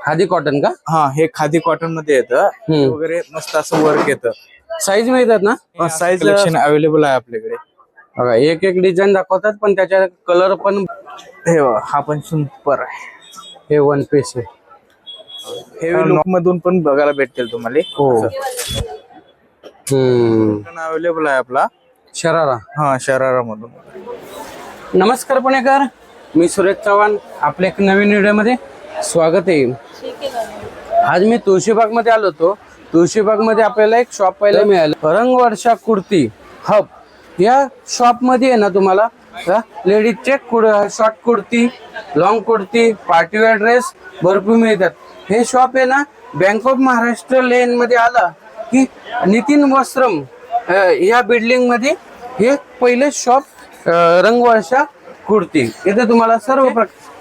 Khadi cotton का? हा, हे खादी कॉटन मध्ये येतं वगैरे मस्त असं वर्क येतं. साईज मिळतात ना? साईज कलेक्शन अवेलेबल आहे आपल्याकडे. बघा एक एक डिझाईन दाखवतात पण त्याच्या कलर पण. हे बघा, हा पण सुपर आहे. हे वन पीस आहे. हेवी लुक मधून पण बघायला भेटतील तुम्हाला. हो. अवेलेबल आहे आपला शरारा. हा, शरारा मधून. नमस्कार पुणेकर, मी सुरेश चव्हाण. आपल्या एक नवीन व्हिडिओमध्ये स्वागत आहे. आज मी तुळशीबाग मध्ये आलो होतो. तुळशीबाग मध्ये आपल्याला एक शॉप पाहायला मिळालं, रंगवर्षा कुर्ती हब. या शॉप मध्ये आहे ना तुम्हाला लेडीजचे short kurti, long kurti, partywear dress भरपूर मिळतात. हे शॉप आहे ना बँक ऑफ महाराष्ट्र लेन मध्ये आला की नितीन वस्त्रम या बिल्डिंग मध्ये हे पहिले शॉप, रंगवर्षा कुर्ती. इथे तुम्हाला सर्व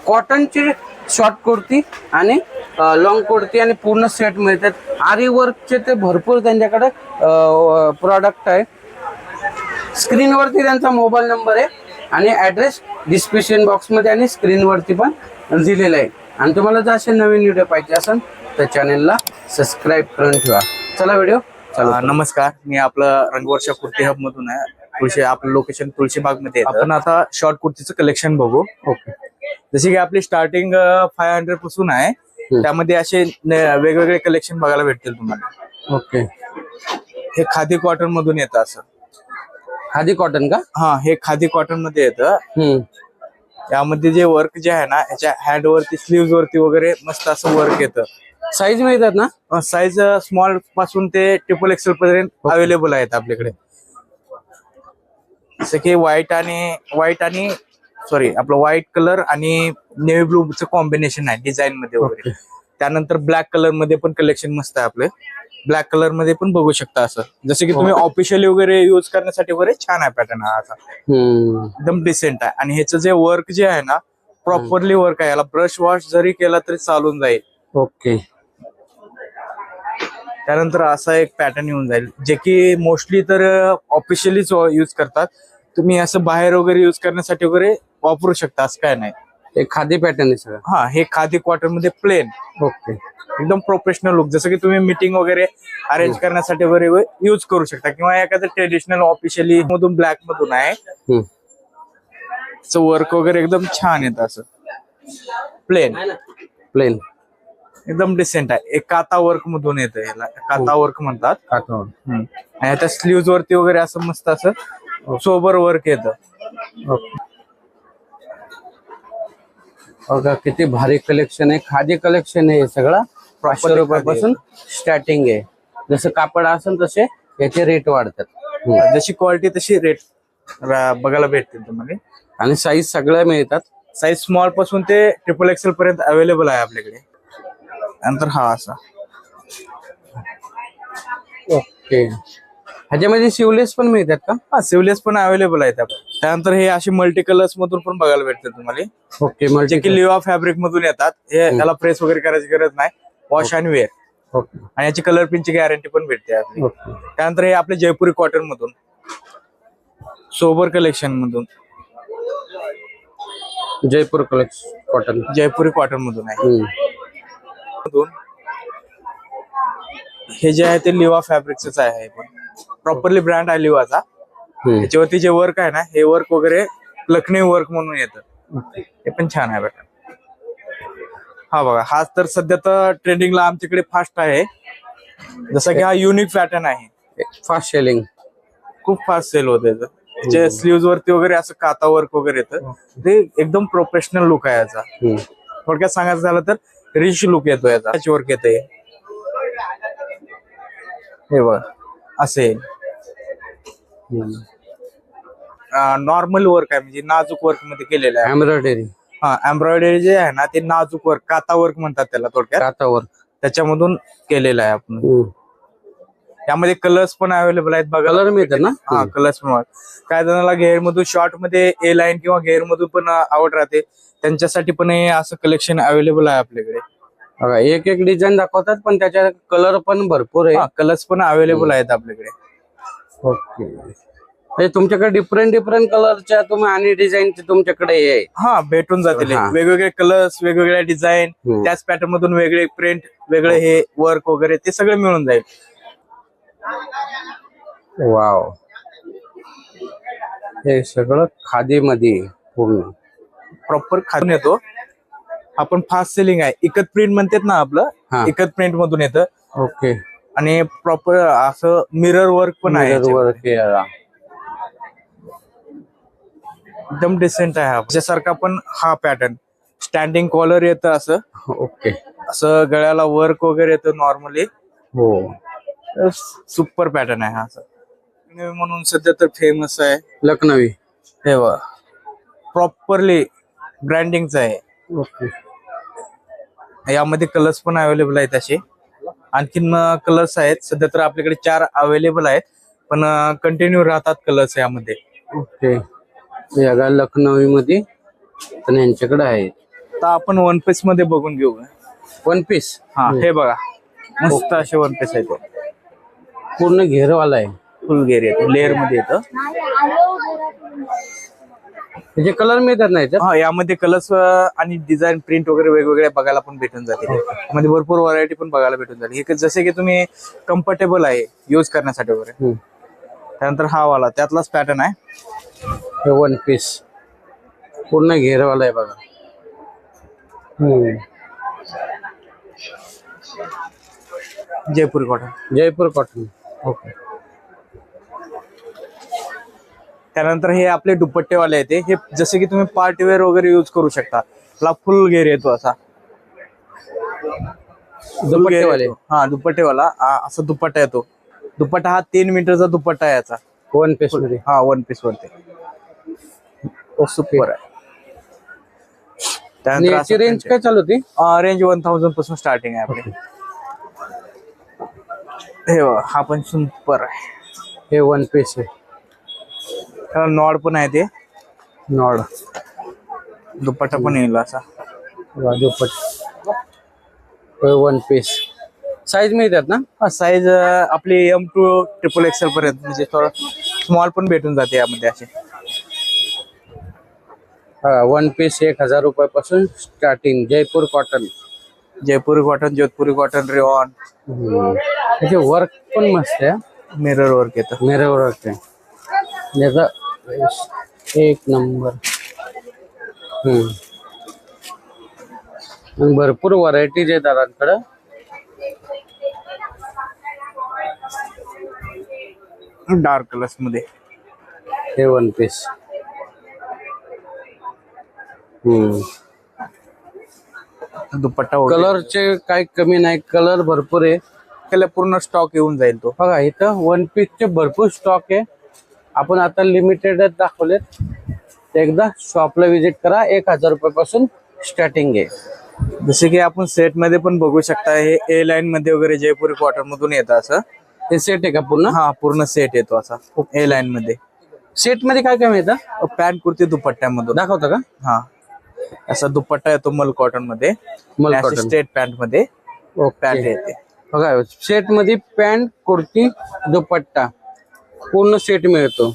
कॉटनची शॉर्ट कुर्ती आणि लॉंग कुर्ती आणि पूर्ण सेट मिळतात. आरी वर्कचे ते भरपूर त्यांच्याकडे प्रॉडक्ट आहे. स्क्रीनवरती त्यांचा मोबाईल नंबर आहे आणि ॲड्रेस डिस्क्रिप्शन बॉक्समध्ये आणि स्क्रीनवरती पण दिलेला आहे. आणि तुम्हाला जर असे नवीन व्हिडिओ पाहिजे असेल तर चॅनलला सबस्क्राईब करून ठेवा. चला व्हिडिओ चालू. नमस्कार, मी आपलं रंगवर्षा कुर्ती हब मधून आहे. आपलं लोकेशन तुळशीबाग मध्ये. आपण आता शॉर्ट कुर्तीचं कलेक्शन बघू. ओके. जशी की आपली स्टार्टिंग 500 पासून आहे. त्यामध्ये असे वेगवेगळे कलेक्शन बघायला भेटतील तुम्हाला. ओके. हे खादी कॉटन मधून येतं. असं खादी कॉटन का? हा, हे खादी कॉटन मध्ये येतं. यामध्ये जे वर्क जे आहे ना, याच्या हँड वरती, स्लीव्ह वरती वगैरे मस्त असं वर्क येतं. साईज मिळतात ना? साईज स्मॉल पासून ते ट्रिपल एक्सेल पर्यंत अवेलेबल आहेत आपल्याकडे. जसं की व्हाईट आणि सॉरी आपलं व्हाईट कलर आणि नेव्ही ब्लूचं कॉम्बिनेशन आहे डिझाईन मध्ये वगैरे. त्यानंतर ब्लॅक कलर मध्ये पण कलेक्शन मस्त आहे आपले. ब्लॅक कलर मध्ये पण बघू शकता. असं जसं की तुम्ही ऑफिशियली वगैरे युज करण्यासाठी वगैरे छान आहे पॅटर्न हा. असा एकदम डिसेंट आहे. आणि ह्याचं जे वर्क जे आहे ना, प्रॉपरली वर्क आहे. याला ब्रश वॉश जरी केला तरी चालून जाईल. ओके. त्यानंतर असा एक पॅटर्न येऊन जाईल जे की मोस्टली तर ऑफिशियलीच यूज करतात. तुम्ही असं बाहेर वगैरे युज करण्यासाठी वगैरे वापरू शकता. असं काय नाही. हे खादी पॅटर्न आहे सगळं. हा, हे खादी कॉटन मध्ये प्लेन. ओके. एकदम प्रोफेशनल लुक. जसं की तुम्ही मीटिंग वगैरे अरेंज करण्यासाठी वगैरे यूज करू शकता. किंवा एखादं ट्रेडिशनल ऑफिशियली मधून ब्लॅक मधून आहे. वर्क वगैरे एकदम छान येतं. असं प्लेन एकदम डिसेंट आहे. एक काता वर्क मधून येतं. याला काता वर्क म्हणतात. आणि आता स्लीव्ह वरती वगैरे असं मस्त असं सोबर वर्क येतं. बघा किती भारी कलेक्शन आहे. खादी कलेक्शन आहे. सगळं 500 रुपयापासून स्टार्टिंग आहे. जसं कापड असेल तसे याचे रेट वाढतात. जशी क्वालिटी तशी रेट बघायला भेटतील तुम्हाला. आणि साईज सगळ्या मिळतात. साईज स्मॉल पासून ते ट्रिपल एक्सेल पर्यंत अवेलेबल आहे आपल्याकडे. नंतर हा असा. ओके. ह्याच्यामध्ये शिवलेस पण मिळतात का? हा, सिवलेस पण अवेलेबल आहेत. त्यानंतर हे असे मल्टी कलर्स मधून पण बघायला भेटतात तुम्हाला. ओके. म्हणजे की लिवा फॅब्रिक मधून येतात. हे याला प्रेस वगैरे करायची गरज नाही. वॉश आणि वेअर. ओके. आणि याची कलर पिनची गॅरंटी पण भेटते आपली. त्यानंतर हे आपले जयपुरी कॉटन मधून, सोबर कलेक्शन मधून, जयपूर कॉटन, जयपुरी कॉटन मधून आहे. हे जे आहे ते लिवा फॅब्रिकच आहे. पण प्रॉपरली ब्रँड आहे लिवाचा. त्याच्यावरती जे वर्क आहे ना, हे वर्क वगैरे लखनई वर्क म्हणून येतं. हे पण छान आहे बेटा. हा बघा, हा तर सध्या तर ट्रेंडिंगला आमच्याकडे फास्ट आहे. जसं की हा युनिक पॅटर्न आहे. फास्ट सेलिंग, खूप फास्ट सेल होत याचं. जे स्लीव्ह वरती वगैरे असं काता वर्क वगैरे येतं. ते एकदम प्रोफेशनल लुक आहे याचा. थोडक्यात सांगायचं झालं तर रिच लुक येतो याचा. वर्क येते हे बघ असे. नॉर्मल वर्क आहे, म्हणजे नाजूक वर्क मध्ये केलेलं आहे. एम्ब्रॉयडरी. हा, एम्ब्रॉयडरी जे आहे ना ते नाजूक वर्क, काता वर्क म्हणतात त्याला थोडक्यात. काता वर्क त्याच्यामधून केलेलं आहे आपण. यामध्ये कलर्स पण अवेलेबल आहेत. बघा, कलर मिळतात ना? हा, कलर्स पण. काय जणांना घेअर मधून शॉर्ट मध्ये ए लाईन किंवा घेअर मधून पण आवड राहते, त्यांच्यासाठी पण हे असं कलेक्शन अवेलेबल आहे आपल्याकडे. बघा एक एक डिझाईन दाखवतात पण त्याच्या कलर पण भरपूर आहे. कलर्स पण अवेलेबल आहेत आपल्याकडे. ओके. म्हणजे तुमच्याकडे डिफरंट डिफरंट कलरच्या तुम्ही आणि डिझाईनचे तुमच्याकडे आहे. हा भेटून जातील हा. वेगवेगळे कलर्स, वेगवेगळ्या डिझाईन, त्याच पॅटर्न मधून वेगळे प्रिंट, वेगळे हे वर्क वगैरे ते सगळं मिळून जाईल. वाव, हे सगळं खादीमध्ये पूर्ण प्रॉपर खाऊन येतो. आपण फास्ट सेलिंग आहे. इकत प्रिंट म्हणतात ना हा. आपलं, इकत प्रिंट मधून येतं. ओके. आणि प्रॉपर असं मिरर वर्क पण आहे याच्यामध्ये. एकदम डिसेंट आहे. त्याच्यासारखा पण हा पॅटर्न स्टँडिंग कॉलर येतं असं. ओके. असं गळ्याला वर्क वगैरे येतं नॉर्मली. हो, सुपर पॅटर्न आहे हा. असं म्हणून सध्या तर फेमस आहे लखनवी. हे बघा, प्रॉपरली ब्रँडिंगचं आहे. ओके. यामध्ये कलर्स पण अवेलेबल आहेत असे. आणखीन कलर्स आहेत. सध्या तर आपल्याकडे 4 अवेलेबल आहेत, पण कंटिन्यू राहतात कलर्स यामध्ये. ओके. या लखनवी मध्ये पण यांच्याकडे आहे. आता आपण वन पीस मध्ये बघून घेऊ. One piece. हा, हे बघा, मस्त असे वन पीस आहे. पूर्ण घेरवाला आहे. फुल घेर येतो, लेअर मध्ये येतं. त्याचे कलर मिळतात नाही तर. हा, यामध्ये कलर्स आणि डिझाईन प्रिंट वगैरे वेगवेगळ्या बघायला पण भेटून जातील. यामध्ये भरपूर व्हरायटी पण बघायला भेटून जाईल. हे जसे की तुम्ही कम्फर्टेबल आहे युज करण्यासाठी वगैरे. त्यानंतर हा वाला त्यातलाच पॅटर्न आहे. हे वन पीस पूर्ण घेरवाला आहे बघा. जयपुरी कॉटन. जयपूर कॉटन. ओके. त्यानंतर हे आपले दुपट्टेवाले आहेत. हे जसे की तुम्ही पार्टी वेअर वगैरे युज करू शकता. त्याला फुल घेर येतो असा. दुपट्टेवाले. हा, दुपट्टेवाला असा दुपट्टा येतो. दुपट्टा हा 3 मीटरचा दुपट्टा आहे याचा. वन पीस मध्ये. हा, वन पीस वरती. सुपर आहे. आणि याची रेंज काय चालू होती? रेंज 1000 पासून स्टार्टिंग आहे आपली. हे बघा, हा पण सुपर आहे. हे वन पीस आहे. त्याला नॉड पण आहे. ते नॉड दुपट्टा पण येईल असा. दुपट्टा. वन पीस साईज मिळतात ना? साईज आपली M2 XXL पर्यंत, म्हणजे थोडं स्मॉल पण भेटून जाते यामध्ये असे. हा, वन पीस 1000 रुपयापासून स्टार्टिंग. जयपूर कॉटन. जयपुरी कॉटन, जोधपुरी कॉटन, रेऑन. त्याचे वर्क पण मस्त आहे. मिरर वर्क येतं. मेरे वर्क आहे याचा एक नंबर. आणि भरपूर व्हरायटीज आहेत दादांकडं. डार्क कलर्स मध्ये हे वन पीस. दुपट्टा वगैरे. कलरचे काही कमी नाही, कलर भरपूर आहे. त्याला पूर्ण स्टॉक येऊन जाईल तो. बघा इथं वन पीसचे भरपूर स्टॉक आहे. आपण आता लिमिटेडच दाखवलेत. ते एकदा शॉपला व्हिजिट करा. 1000 रुपयापासून स्टार्टिंग आहे. जसे की आपण सेट मध्ये पण बघू शकता. हे ए लाईन मध्ये वगैरे जयपुरी कॉटन मधून येतं असं. हे सेट आहे का पूर्ण? हा, पूर्ण सेट येतो असा ए लाईन मध्ये. सेट मध्ये काय काय मिळतं? पॅन्ट कुर्ती दुपट्ट्यामधून दाखवता का? हा, असा दुपट्टा येतो मल कॉटन मध्ये. मल कॉटन. स्ट्रेट पॅन्ट मध्ये पॅन्ट येते. बघा सेट मध्ये पॅन्ट कुर्ती दुपट्टा पूर्ण सेट मिळतो.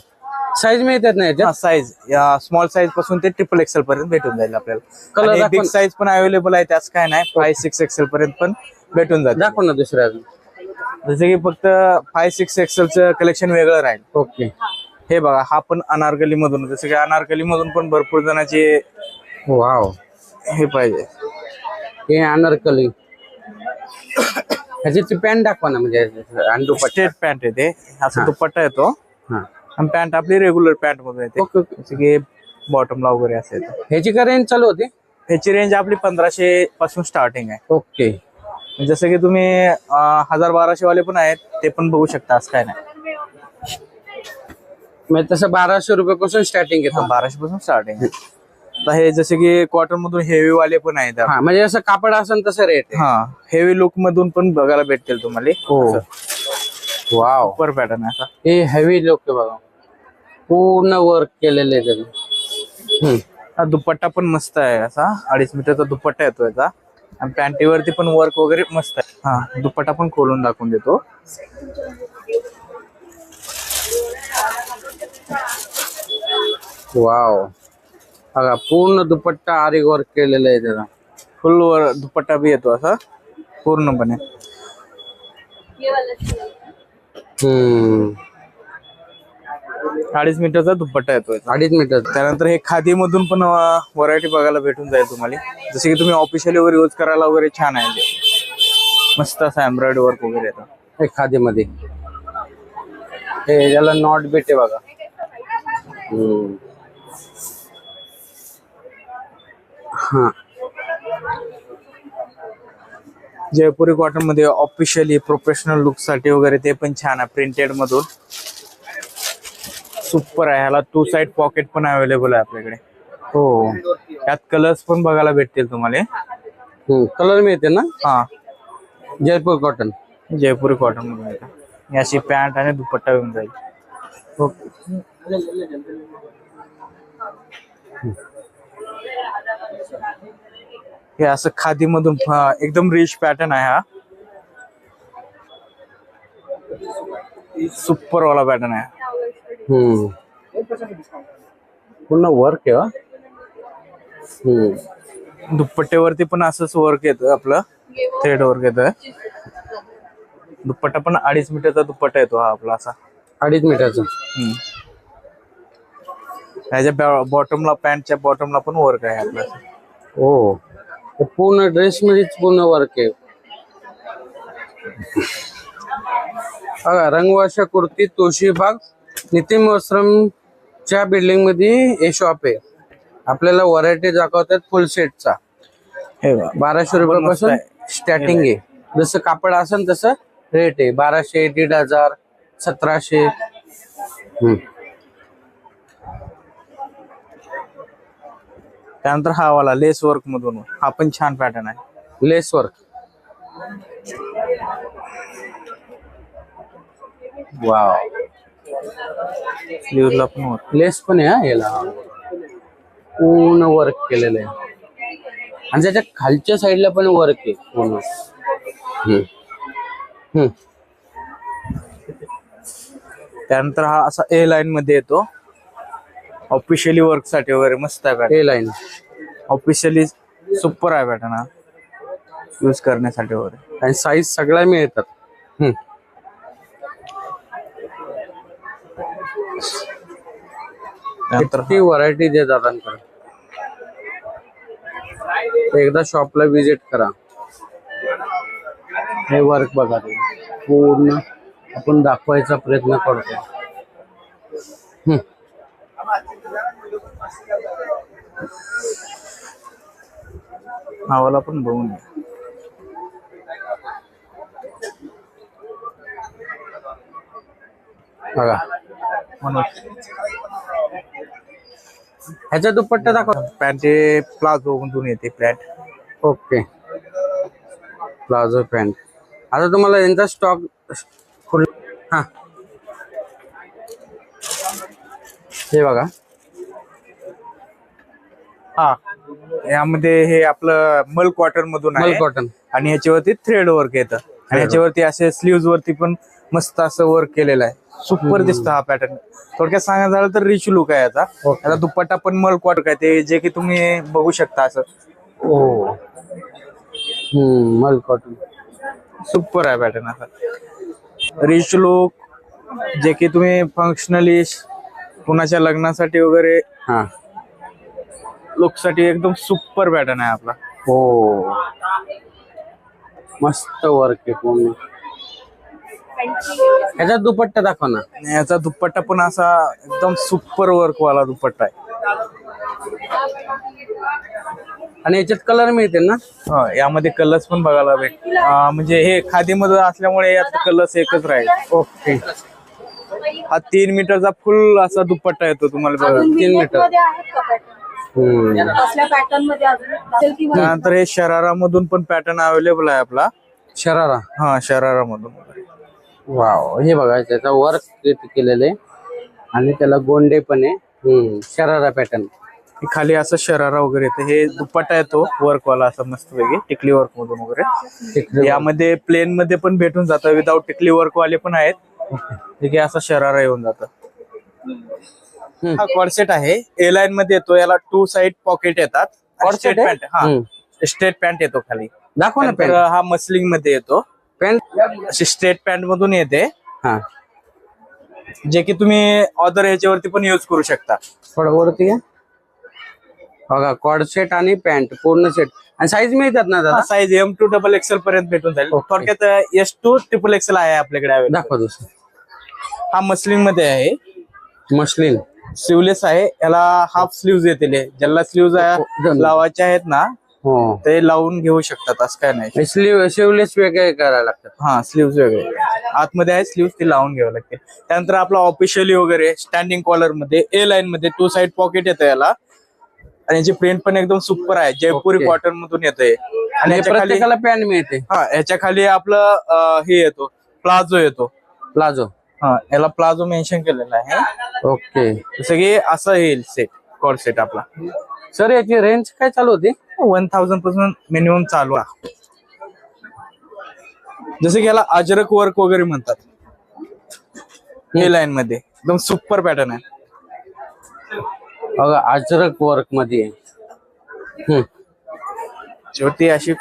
साईज मिळतात ना याच्यात? साईज या स्मॉल साईज पासून ते XXL पर्यंत भेटून जाईल आपल्याला. कलर बिग दाखवा. साईज पण अवेलेबल आहे. त्याच काय नाही, 5-6 XL पर्यंत पण भेटून जाते. दाखव ना दुसऱ्या अजून. जसे की फक्त 5-6 XL चं कलेक्शन वेगळं राहील. ओके. हे बघा, हा पण अनारकली मधून. जसं की अनारकली मधून पण भरपूर जणांचे वाव. हे पाहिजे. हे अनारकली. ह्याची पॅन्ट दाखवा ना, म्हणजे आणि दुपट्टा. स्ट्रेट पॅन्ट येते. असा दुपट्टा येतो. हा. आणि पॅन्ट आपली रेग्युलर पॅन्ट मधून येते. ओके. जसे की बॉटमला वगैरे असं येतं. ह्याची काय रेंज चालू होती? ह्याची रेंज आपली 1500 पासून स्टार्टिंग आहे. ओके. जसं की तुम्ही 1000-1200 वाले पण आहेत, ते पण बघू शकता. असं काय नाही, म्हणजे तसं 1200 रुपयापासून स्टार्टिंग येतं. 1200 पासून स्टार्टिंग आहे. आता हे जसे की कॉटन मधून हेवी वाले पण आहेत. हा, म्हणजे असं कापड असेल तसं रेट आहे. हा, हेवी लुक मधून पण बघायला भेटतील तुम्हाला. हो. वाव. सुपर पॅटर्न आहे असा. हे हेवी लोक आहे बघा. पूर्ण वर्क केलेलं आहे त्याने. हा दुपट्टा पण मस्त आहे. असा 2.5 मीटरचा दुपट्टा येतो याचा. आणि पॅन्टीवरती पण वर्क वगैरे मस्त आहे. हा, दुपट्टा पण खोलून दाखवून देतो. वाव, बघा पूर्ण दुपट्टा आरी वर्क केलेलं आहे त्याला. फुल वर दुपट्टा बी येतो असा पूर्णपणे. हम्म, 2.5 मीटरचा दुपट्टा येतो. 2.5 मीटर. त्यानंतर हे खादी मधून पण व्हरायटी बघायला भेटून जाईल तुम्हाला. जसे की तुम्ही ऑफिशियली वगैरे यूज करायला वगैरे छान आहे ते. मस्त असं एम्ब्रॉयडरी वर्क वगैरे येतं हे खादीमध्ये. हे याला नॉट बेट आहे बघा. हा, जयपुरी कॉटन मध्ये ऑफिशियली प्रोफेशनल लुक साठी वगैरे ते पण छान आहे. प्रिंटेड मधून सुपर आहे. ह्याला 2 साइड पॉकेट पण अवेलेबल आहे आपल्याकडे. हो. यात कलर्स पण बघायला भेटतील तुम्हाला. कलर मिळते ना. हा, जयपूर कॉटन. जयपुरी कॉटन मध्ये येतं. ही अशी पॅन्ट आणि दुपट्टा येऊन जाईल. हे असं खादी मधून एकदम रिच पॅटर्न आहे. हा सुपर वाला पॅटर्न आहे. पूर्ण वर्क आहे. दुपट्ट्यावरती पण असंच वर्क येतं आपलं. थ्रेड वर्क येतं. दुपट्टा पण 2.5 मीटरचा दुपट्टा येतो हा आपला असा. 2.5 मीटरचा. ह्याच्या बॉटमला, पॅन्टच्या बॉटमला पण वर्क आहे आपलं. हो, पूर्ण ड्रेस मध्येच पूर्ण वर्क आहे. बघा, रंगवाशा कुर्ती, तुळशीबाग नितीन वस्त्रमच्या बिल्डिंग मध्ये हे शॉप आहे. आपल्याला व्हरायटी दाखवतात फुल सेटचा. हे बघा, 1200 रुपयापासून स्टार्टिंग आहे. जसं कापड असेल तसं रेट आहे. 1200, 1500, 1700. त्यानंतर हा वाला लेस वर्क मधून, हा पण छान पॅटर्न आहे. Lace work. वाव, स्लीव्हला पण वर्क. लेस पण आहे हा याला. पूर्ण वर्क केलेलं आहे आणि त्याच्या खालच्या साईडला पण वर्क आहे पूर्ण. त्यानंतर हा असा ए लाईन मध्ये येतो. ऑफिशियली वर्क साठी वगैरे मस्त आहे पॅटर्न. ए लाईन. ऑफिशियली सुपर आहे पॅटर्न हा यूज करण्यासाठी वगैरे. आणि साईज सगळ्या मिळतात. त्यानंतर ती व्हरायटी दे दादांकडे. एकदा शॉपला विजिट करा. हे वर्क बघा, ते पूर्ण आपण दाखवायचा प्रयत्न करतो. नावाला पण बघून घ्या. बघा, ह्याचा दुपट्टा दाखव. पॅन्ट प्लाझो मधून येते पॅन्ट. Okay, palazzo pant. आता तुम्हाला यांचा स्टॉक हा, हे बघा. हा, यामध्ये हे आपलं मल कॉटन मधून मल आहे. कॉटन. आणि ह्याच्यावरती थ्रेड वर्क येतं. आणि ह्याच्यावरती असे स्लीव्ह वरती पण मस्त असं वर्क केलेलं आहे. सुपर दिसतं हा पॅटर्न. थोडक्यात सांगायचं झालं तर रिच लुक आहे याचा. याचा दुपट्टा पण मल कॉटन आहे, ते जे की तुम्ही बघू शकता असं. ओ, मल कॉटन. सुपर आहे पॅटर्न असा. रिच लुक, जे की तुम्ही फंक्शनली कुणाच्या लग्नासाठी वगैरे हा, लुक साठी एकदम सुपर पॅटर्न आहे आपला. हो, मस्त वर्क आहे पूर्ण. ह्याचा दुपट्टा दाखव ना. आणि याचा दुपट्टा पण असा एकदम सुपर वर्क वाला दुपट्टा आहे. आणि याच्यात कलर मिळते ना. यामध्ये कलर्स पण बघायला भेट. म्हणजे हे खादीमध्ये असल्यामुळे यात कलर्स एकच राहील. ओके. हा 3 मीटरचा फुल असा दुपट्टा येतो तुम्हाला बघा. 3 मीटर. त्यानंतर हे शरारा मधून पण पॅटर्न अवेलेबल आहे आपला. शरारा. हा, शरारा मधून. वाव, हे बघा, त्याचा वर्क केलेलं आहे आणि त्याला गोंडे पण आहे. शरारा पॅटर्न. खाली असं शरारा वगैरे येतं. हे दुपट्टा येतो वर्क वाला असा मस्त वेगळी टिकली वर्क मधून वगैरे. यामध्ये प्लेन मध्ये पण भेटून जातं, विदाउट टिकली वर्क वाले पण आहेत. ठीक आहे, असं शरारा येऊन जातं. हा कॉर्सेट आहे, ए लाईन मध्ये येतो. याला 2 साइड पॉकेट येतात. Corset स्ट्रेट आहे? पॅन्ट, हा स्ट्रेट पॅन्ट येतो खाली. दाखव ना नंतर पॅन्ट. हा मसलिंग मध्ये येतो. पॅन्ट अशी स्ट्रेट पॅन्ट मधून येते, हा जे की तुम्ही ऑदर ह्याच्यावरती पण युज करू शकता. थोडं वरती आहे. बघा कॉर्ड सेट आणि पॅन्ट पूर्ण सेट आणि साईज मिळतात ना दादा? साईज M2 XXL पर्यंत भेटून जाईल. Okay. थोडक्यात S2 XXL आहे आपल्याकडे available. दाखवा दुसरं. हा मसलिंग मध्ये आहे, मस्लिन. स्लीवलेस आहे. याला हाफ स्लीव्ह येतील. ज्याला स्लीव्ह लावायचे आहेत ना हो ते लावून घेऊ शकतात, असं काय नाही. स्लीवलेस वेगळे करायला लागतात. हा स्लीव्ह वेगळे आतमध्ये आहे, स्लीव्ह ते लावून घ्यावं लागते. त्यानंतर आपला ऑफिशियली वगैरे स्टँडिंग कॉलर मध्ये ए लाईन मध्ये 2 साइड पॉकेट येतं याला. आणि याची प्रिंट पण एकदम सुपर आहे, जयपुरी Okay. कॉटन मधून येते. आणि प्रत्येकाला पॅन्ट मिळते. हा याच्या खाली आपलं हे येतो, प्लाझो येतो. प्लाझो. हा याला प्लाझो मेन्शन केलेला आहे. ओके जसं की असं येईल सेट, कॉर्ड सेट आपला. सर याची रेंज काय चालू होती? 1000 पासून मिनिमम चालू आहे. जसं की याला अजरक वर्क वगैरे म्हणतात. ए लाईन मध्ये एकदम सुपर पॅटर्न आहे. बघा अजरक वर्क मध्ये आहे. शेवटी अशी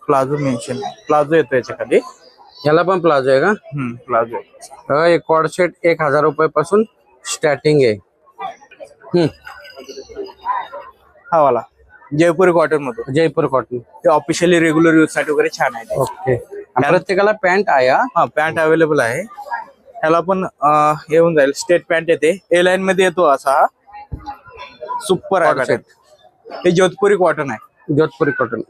प्लाझो मेन्शन, प्लाझो येतो याच्या खाली. याला पण प्लाझो आहे का? प्लाझो. बघा हे कॉर्ड सेट 1000 रुपयापासून स्टार्टिंग आहे. हा वाला जयपुरी कॉटन मधून, जयपूर कॉटन. ते ऑफिशियली रेग्युलर यूज साठी वगैरे छान आहे. ओके प्रत्येकाला पॅन्ट आहे हा? हा पॅन्ट अवेलेबल आहे. ह्याला पण येऊन जाईल, स्टेट पॅन्ट येते, ए लाईन मध्ये येतो असा. हा सुपर आहे Corset. pattern. हे जोधपुरी कॉटन आहे. जोधपुरी कॉटन.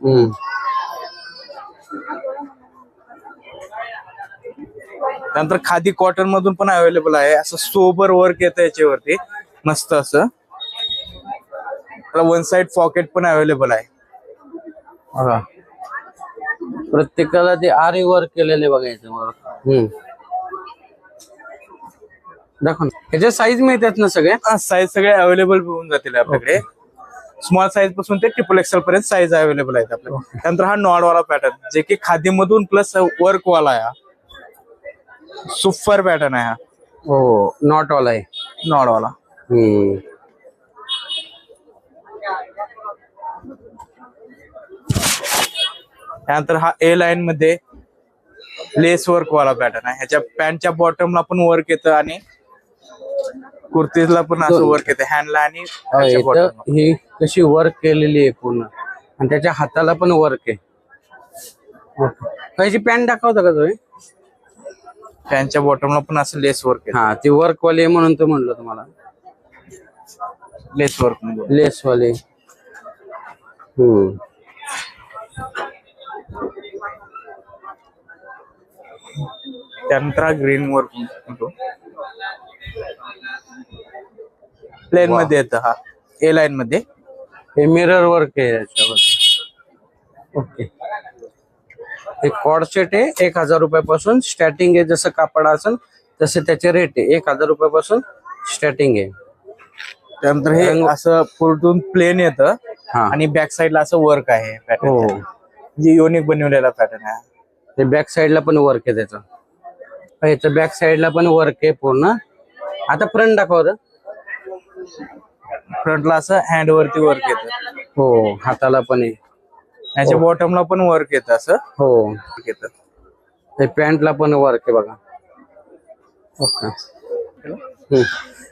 नंतर खादी कॉटन मधून पण अवेलेबल आहे. असं सोबर वर्क येतं याच्यावरती मस्त असं. वन साइड पॉकेट पण अवेलेबल आहे. बघा प्रत्येकाला ते आरी वर्क केलेले बघायचं. दाखव ना. ह्याच्या साईज मिळतात ना सगळ्या? साईज सगळे अवेलेबल होऊन जातील आपल्याकडे. स्मॉल साईज पासून ते XXL पर्यंत साईज अवेलेबल आहेत आपल्याकडे. त्यानंतर हा नॉड वाला पॅटर्न, जे की खादी मधून प्लस वर्क वाला आहे. सुपर पॅटर्न आहे हा. हो नॉट वाला आहे. नॉड वाला. त्यानंतर हा ए लाईन मध्ये लेस वर्क वाला पॅटर्न आहे. ह्याच्या पॅन्टच्या बॉटमला पण वर्क येतं आणि कुर्तीला पण असं वर्क येतं, हँडला आणि ह्याच्या इथं bottom ला. ही कशी वर्क केलेली आहे पूर्ण आणि त्याच्या हाताला पण वर्क आहे. त्याची पॅन्ट दाखवता का तुम्ही? पॅन्टच्या बॉटमला पण असं लेस वर्क येतं. हा ती वर्क वाली आहे म्हणून तर म्हणलं तुम्हाला. लेस वर्क मध्ये लेस वाले. त्यानंतर हा ग्रीन वर्क प्लेन मध्ये येतं. हा ए लाईन मध्ये हे मिरर वर्क आहे याच्यावरती. ओके हे कॉर्ड सेट आहे 1000 रुपयापासून स्टार्टिंग आहे. जसं कापड असेल तसे त्याचे रेट आहे. 1000 रुपयापासून स्टार्टिंग आहे. त्यानंतर हे असं पुरतून प्लेन येतं हा आणि बॅक साइडला असं वर्क आहे हो पॅटर्न, जे युनिक बनवलेला पॅटर्न आहे. ते बॅक साईडला पण वर्क आहे त्याचं. याचं बॅक साईडला पण वर्क आहे पूर्ण. आता फ्रंट दाखव. फ्रंटला असं हँड वरती वर्क येतं. हो हाताला पण आहे. याच्या बॉटमला पण वर्क येतं असं. हो येतं. ते पॅन्टला पण वर्क आहे बघा. ओके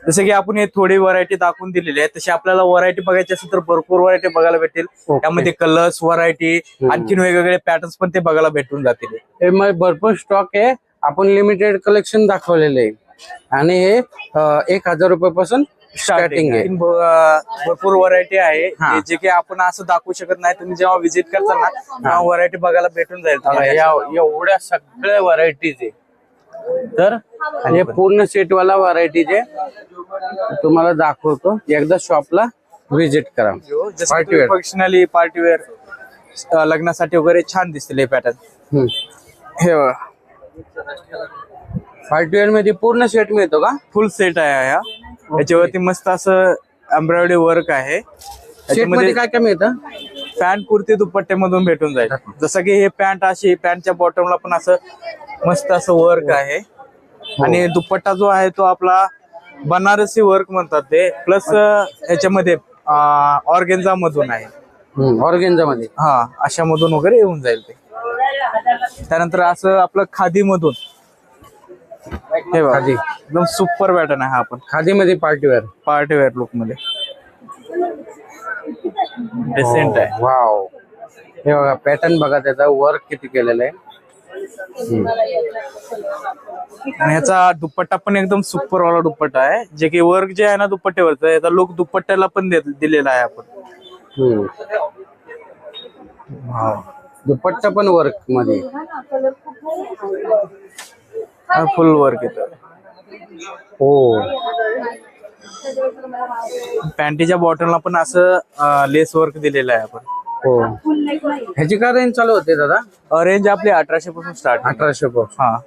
जसं की आपण हे थोडी व्हरायटी दाखवून दिलेली आहे, तशी आपल्याला व्हरायटी बघायची असेल तर भरपूर व्हरायटी बघायला भेटेल. त्यामध्ये कलर्स, व्हरायटी, आणखीन वेगवेगळे पॅटर्न्स पण ते बघायला भेटून जातील. हे मग भरपूर स्टॉक आहे. आपण लिमिटेड कलेक्शन दाखवलेले आहे आणि हे 1000 रुपयापासून स्टार्टिंग आहे. भरपूर व्हरायटी आहे, हा. जे की आपण असं दाखवू शकत नाही. तुम्ही जेव्हा व्हिजिट करताल ना तेव्हा व्हरायटी बघायला भेटून जाईल तुम्हाला. एवढ्या सगळ्या व्हरायटीज आहे. तर हे पूर्ण सेट वाला व्हरायटीज आहे. तुम्हाला दाखवतो. एकदा शॉपला व्हिजिट करा. जसं फंक्शनली पार्टीवेअर लग्नासाठी वगैरे छान दिसतील हे पॅटर्न. हे पार्टीवेअर मध्ये पूर्ण सेट मिळतो का? फुल सेट आहे हा. याच्यावरती मस्त असं एम्ब्रॉयडरी वर्क आहे. सेट मध्ये काय काय मिळतं? पॅन्ट कुर्ती दुपट्टे मधून भेटून जाईल. जसं की हे पॅन्ट अशी, पॅन्टच्या बॉटमला पण असं मस्त असं वर्क आहे. आणि दुपट्टा जो आहे तो आपला बनारसी वर्क म्हणतात ते, प्लस याच्यामध्ये ऑर्गेन्झा मधून आहे. ऑर्गेन्झा मध्ये. हा, अशा मधून वगैरे येऊन जाईल ते. त्यानंतर असं आपलं खादी मधून हे बघा, खादी. एकदम सुपर पॅटर्न आहे हा पण. खादी मध्ये पार्टी वेअर लुक मध्ये डिसेंट आहे. वाव, हे बघा पॅटर्न बघा, त्याचा वर्क किती केलेलं आहे. आणि ह्याचा दुपट्टा पण एकदम सुपर वाला दुपट्टा आहे, जे की वर्क जे आहे ना दुपट्ट्यावरचं, याचा लुक दुपट्ट्याला पण दिलेला आहे आपण. दुपट्टा पण वर्क मध्ये. फुल वर्क येतं. हो, पॅन्टीच्या बॉटमला पण असं लेस वर्क दिलेलं आहे आपण. हो. ह्याची काय रेंज चालू होते दादा? रेंज आपली 1800 पासून स्टार्ट. 1800. हा,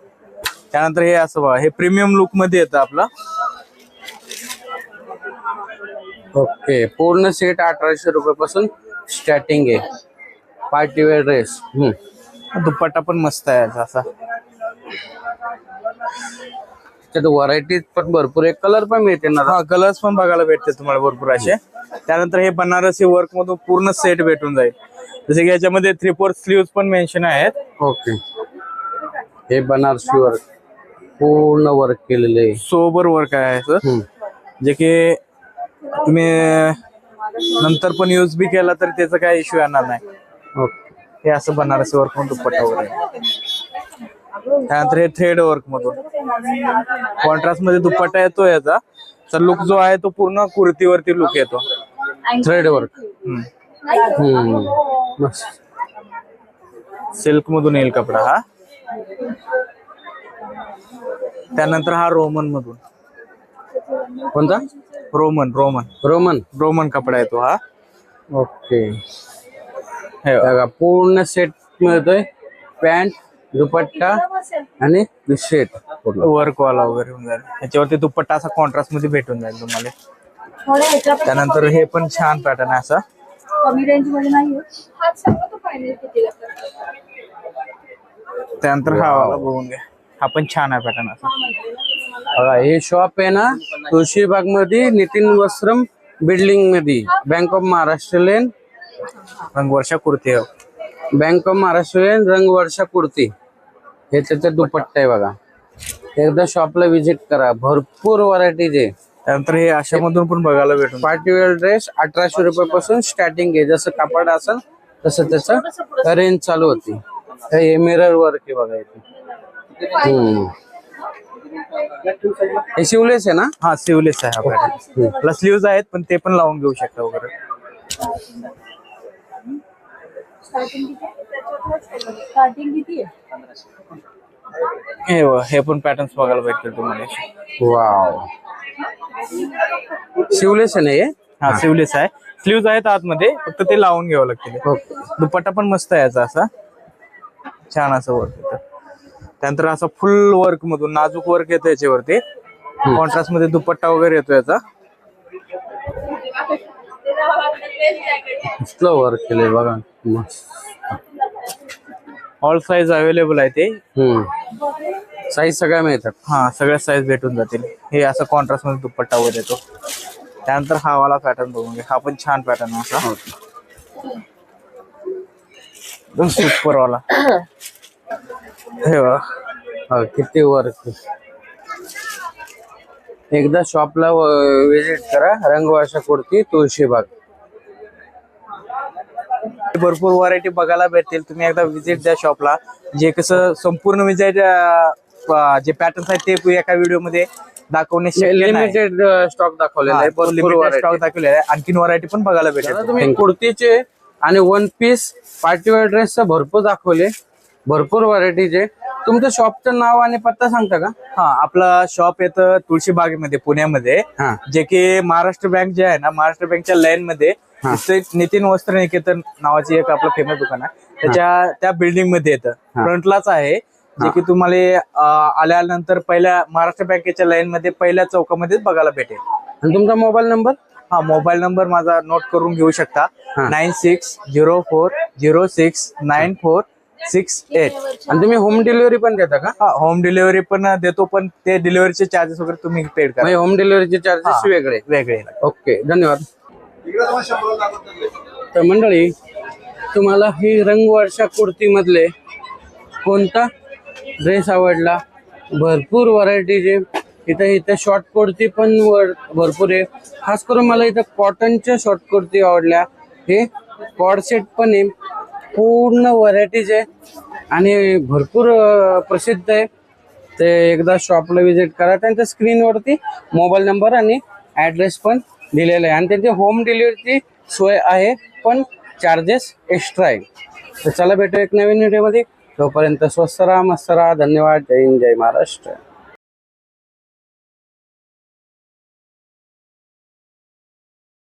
त्यानंतर हे असं बघा, हे प्रीमियम लुक मध्ये येतं आपलं. ओके, पूर्ण सेट 1800 रुपयापासून स्टार्टिंग आहे. Party wear dress. दुपट्टा पण मस्त आहे याचा असा. त्यात व्हरायटी पण भरपूर आहे, कलर पण मिळते ना. हा, कलर्स पण बघायला भेटते तुम्हाला भरपूर असे. त्यानंतर हे बनारसी वर्क मधून पूर्ण सेट भेटून जाईल, जसे की याच्यामध्ये 3/4 स्लीव्स पण मेन्शन आहेत. ओके, हे बनारसी वर्क पूर्ण वर्क केलेले आहे. सोबर वर्क आहे याचं, जे की तुम्ही नंतर पण यूज बी केला तर त्याचा काय इश्यू येणार नाही. ओके, हे असं बनारसी वर्क मधून दुपट्टा वगैरे. त्यानंतर हे थ्रेड वर्क मधून कॉन्ट्रास्ट मध्ये दुपट्टा येतो याचा. तर लुक जो आहे तो पूर्ण कुर्तीवरती लुक येतो. Thread work. सिल्क मधून येईल कपडा हा. त्यानंतर हा रोमन मधून. कोणता? रोमन कपडा येतो हा. ओके, हे बघा. बघा पूर्ण सेट मिळतोय, पॅन्ट, दुपट्टा आणि शर्ट वर्क वाला वगैरे होऊन जाईल. याच्यावरती दुपट्टा असा कॉन्ट्रास्ट मध्ये भेटून जाईल तुम्हाला. त्यानंतर हे पण छान पॅटर्न आहे असा. कमी रेंज मध्ये नाही. त्यानंतर हा वाला बघून घ्या, हा पण छान आहे पॅटर्न असा. बघा, हे शॉप आहे ना तुळशीबाग मध्ये, नितीन वस्त्रम बिल्डिंग मध्ये, बँक ऑफ महाराष्ट्र लेन, रंगवर्षा कुर्ती आहे. बँक ऑफ महाराष्ट्र लेन, रंगवर्षा कुर्ती. हे त्याचा दुपट्टा आहे बघा. एकदा शॉपला व्हिजिट करा, भरपूर व्हरायटीज आहे. त्यानंतर हे अशामधून पण बघायला भेटून. पार्टीवेअर ड्रेस 1800 रुपयापासून स्टार्टिंग आहे. जसं कापड असेल तसं त्याचं रेंज चालू होती. हे मिरर वर्क आहे बघा इथे. हे शिवलेस आहे ना? हा, सिवलेस आहे हा पॅटर्न. प्लस स्लीव्स आहेत, पण ते पण लावून घेऊ शकता वगैरे. स्टार्टिंग किती आहे? हे पण पॅटर्न्स बघायला भेटतील तुम्हाला. वाव, शिवलेस आहे ना हे? हा, सिवलेस आहे. स्लीव्स आहेत आतमध्ये, फक्त ते लावून घ्यावं लागतील. दुपट्टा पण मस्त आहे याचा असा, छान असं वर्क येतं. त्यानंतर असं फुल वर्क मधून नाजूक वर्क येतं याच्यावरती. कॉन्ट्रास्ट मध्ये दुपट्टा वगैरे येतो याचा. वर्क केले बघा, मस्त. ऑल साईज अवेलेबल आहे ते. साईज सगळ्या मिळतात. हा, सगळ्या साईज भेटून जातील. हे असं कॉन्ट्रास्ट मध्ये दुपट्टा वगैरे येतो. त्यानंतर हा वाला पॅटर्न बघून घ्या, हा पण छान पॅटर्न असा, एकदम सुपर वाला. हे बघा, किती वर्क. एकदा शॉपला विजिट करा, रंगवर्षा कुर्ती, तुळशीबाग. भरपूर व्हरायटी बघायला भेटतील. तुम्ही एकदा विजिट द्या शॉपला. जे कसं संपूर्ण विजिट जे पॅटर्न्स आहेत ते एका व्हिडिओ मध्ये दाखवणे शक्य नाही. लिमिटेड स्टॉक दाखवलेला आहे, लिमिटेड स्टॉक दाखवलेला आहे. आणखीन व्हरायटी पण बघायला भेटेल. तुम्ही कुर्तीचे आणि वन पीस पार्टीवेअर ड्रेसचा भरपूर दाखवले, भरपूर व्हरायटीचे. तुमचं शॉपचं नाव आणि पत्ता सांगता का? हा, आपलं शॉप येतं तुळशीबागेमध्ये, पुण्यामध्ये, जे की महाराष्ट्र बँक जे आहे ना, महाराष्ट्र बँकच्या लाईन मध्ये नितीन वस्त्र निकेतन नावाची एक आपलं फेमस दुकान आहे. त्या बिल्डिंग मध्ये येतं, फ्रंटलाच आहे. जे की तुम्हाला आल्यानंतर पहिल्या महाराष्ट्र बँकेच्या लाईन मध्ये पहिल्या चौकामध्येच बघायला भेटेल. आणि तुमचा मोबाईल नंबर? हा, मोबाईल नंबर माझा नोट करून घेऊ शकता. 96040694 6'8". आणि तुम्ही होम डिलिव्हरी पण देता का? हा, होम डिलिव्हरी पण देतो, पण ते डिलिव्हरीचे चार्जेस वगैरे तुम्ही पेड करा, म्हणजे होम डिलिव्हरीचे चार्जेस वेगळे. वेगळे. ओके, धन्यवाद. तर मंडळी, तुम्हाला ही रंगवर्षा कुर्ती मधले कोणता ड्रेस आवडला? भरपूर व्हरायटीज आहे इथं. इथं शॉर्ट कुर्ती पण भरपूर आहे. खास करून मला इथं कॉटनच्या शॉर्ट कुर्ती आवडल्या. हे कॉड सेट पण आहे, पूर्ण व्हरायटीज आहे आणि भरपूर प्रसिद्ध आहे. ते एकदा शॉपला विजिट करा. त्यांच्या स्क्रीनवरती मोबाईल नंबर आणि ॲड्रेस पण दिलेला आहे आणि त्यांची होम डिलिव्हरीची सोय आहे, पण चार्जेस एक्स्ट्रा आहे. तर चला भेटू एक नवीन व्हिडिओमध्ये. तोपर्यंत स्वस्त राहा, मस्त राहा. धन्यवाद. जय हिंद, जय महाराष्ट्र.